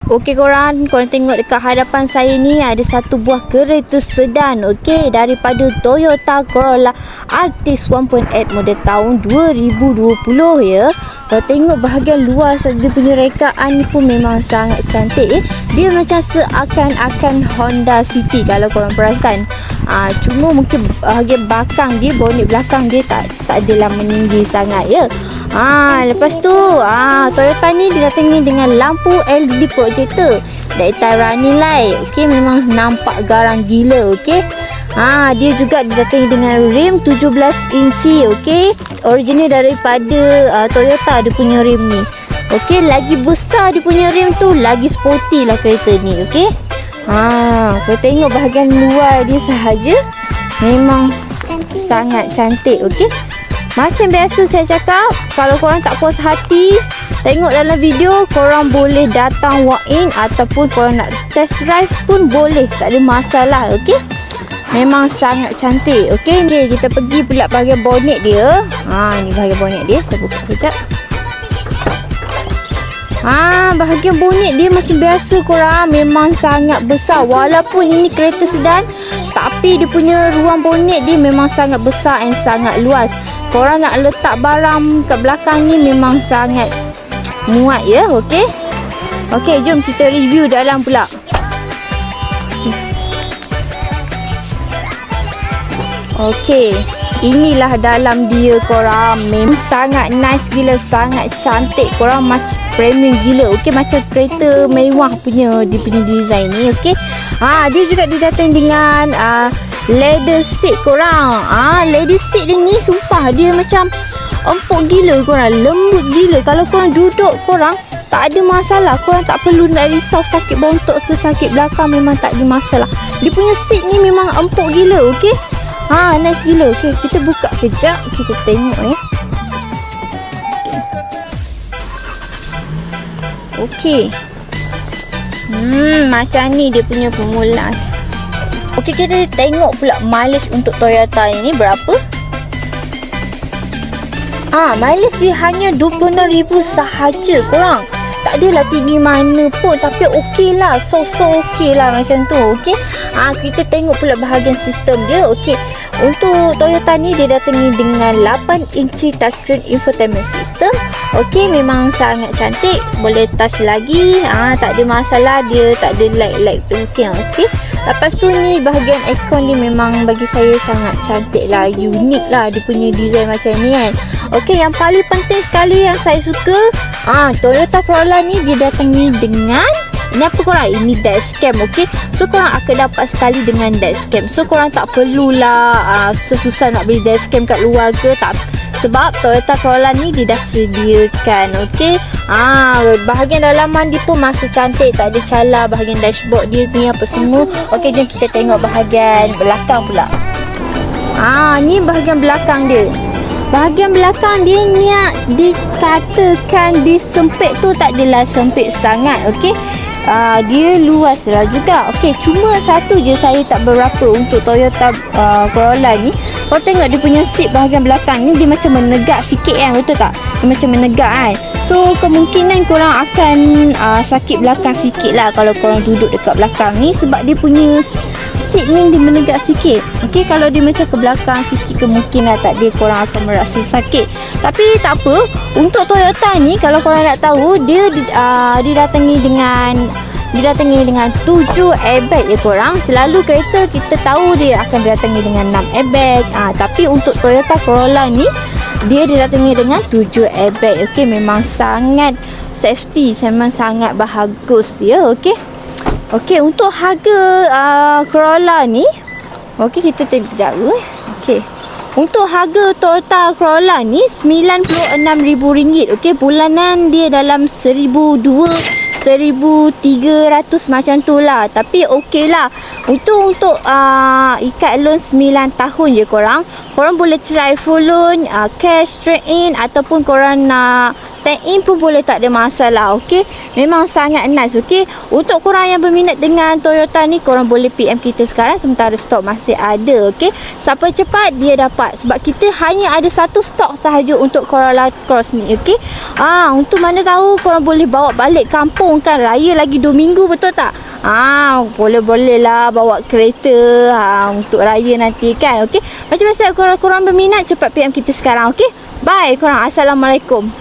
Okey korang tengok dekat hadapan saya ni ada satu buah kereta sedan, okey, daripada Toyota Corolla Altis 1.8 model tahun 2020 ya. Kalau tengok bahagian luar dia punya rekaan ni pun memang sangat cantik. Dia macam seakan-akan Honda City kalau korang perasan. Cuma mungkin bahagian belakang dia, bonet belakang dia tak adalah meninggi sangat ya. Lepas tu Toyota ni didatangi dengan lampu LED projector, daytime running light. Okey, memang nampak garang gila. Okey, dia juga didatangi dengan rim 17 inci. Okey, original daripada Toyota dia punya rim ni. Okey, lagi besar dia punya rim tu, lagi sporty lah kereta ni. Okey, kau tengok bahagian luar dia sahaja memang sangat cantik. Okey, macam biasa saya cakap, kalau korang tak puas hati tengok dalam video, korang boleh datang walk in ataupun korang nak test drive pun boleh, tak ada masalah. Okey, memang sangat cantik. Okey, kita pergi pula bahagian bonet dia. Ni bahagian bonet dia, saya buka sekejap. Bahagian bonet dia macam biasa korang, memang sangat besar. Walaupun ini kereta sedan, tapi dia punya ruang bonet dia memang sangat besar dan sangat luas. Korang nak letak barang kat belakang ni memang sangat muat ya. Okey, jom kita review dalam pula. Okey, inilah dalam dia korang. Memang sangat nice gila, sangat cantik korang, macam premium gila. Okey, macam kereta mewah punya dia punya design ni. Okey, dia juga didatangi dengan leather seat korang. Leather seat dia ni sumpah dia macam empuk gila korang, lembut gila. Kalau korang duduk korang tak ada masalah, korang tak perlu nak risau sakit bontot ke sakit belakang, memang tak ada masalah. Dia punya seat ni memang empuk gila. Okey, nice gila. Okey, kita buka kejap, kita tengok ya. Okey, macam ni dia punya permulaan. Okey, kita tengok pula mileage untuk Toyota ini berapa. Mileage dia hanya 26,000 sahaja korang. Tak adalah tinggi mana pun, tapi okey lah, so okey lah macam tu. Okey, kita tengok pula bahagian sistem dia. Okey, untuk Toyota ni dia datangi dengan 8 inci touchscreen infotainment system. Okey, memang sangat cantik, boleh touch lagi. Tak ada masalah, dia tak ada light tu. Okey. Lepas tu ni bahagian aircon dia memang bagi saya sangat cantik lah, unik lah dia punya design macam ni kan. Okey, yang paling penting sekali yang saya suka, Toyota Corolla ni dia datangi dengan ini apa korang? Ini dashcam. Okey, so korang akan dapat sekali dengan dashcam. So korang tak perlulah susah nak beli dashcam kat luar ke, tak, sebab Toyota Corolla ni dia dah sediakan. Okey, bahagian dalaman dia pun masih cantik, tak ada cala. Bahagian dashboard dia ni apa semua. Okey, jom kita tengok bahagian belakang pula. Ni bahagian belakang dia. Bahagian belakang dia ni dikatakan disempit tu tak adalah sempit sangat. Okey, dia luas lah juga. Okey, cuma satu je saya tak berapa untuk Toyota Corolla ni. Kau tengok dia punya seat bahagian belakang ni, dia macam menegak sikit kan, betul tak? Dia macam menegak kan. So kemungkinan korang akan sakit belakang sikit lah kalau korang duduk dekat belakang ni, sebab dia punya seat ni dia menegak sikit. Okey, kalau dia macam ke belakang sikit, kemungkinan tak dia korang akan merasa sakit. Tapi tak apa, untuk Toyota ni kalau korang nak tahu, dia didatangi dengan 7 airbag ya korang. Selalu kereta kita tahu dia akan didatangi dengan 6 airbag. Tapi untuk Toyota Corolla ni dia didatangi dengan 7 airbag. Okey, memang sangat safety, memang sangat bagus ya. Okey, untuk harga Corolla ni, okey kita tengok kejap dulu. Okey, untuk harga Toyota Corolla ni RM96,000. Okey, bulanan dia dalam 1,300 macam tu lah. Tapi okey lah, untuk ikat loan 9 tahun je korang boleh try full loan, cash straight in, ataupun korang nak Tank in pun boleh, tak ada masalah. Okey, memang sangat nice. Okey, untuk korang yang berminat dengan Toyota ni, korang boleh PM kita sekarang sementara stok masih ada. Okey, siapa cepat dia dapat, sebab kita hanya ada satu stok sahaja untuk Corolla Cross ni. Okey, untuk mana tahu korang boleh bawa balik kampung kan, raya lagi 2 minggu, betul tak? Boleh lah bawa kereta untuk raya nanti kan. Okey, macam biasa korang berminat cepat PM kita sekarang. Okey, bye korang. Assalamualaikum.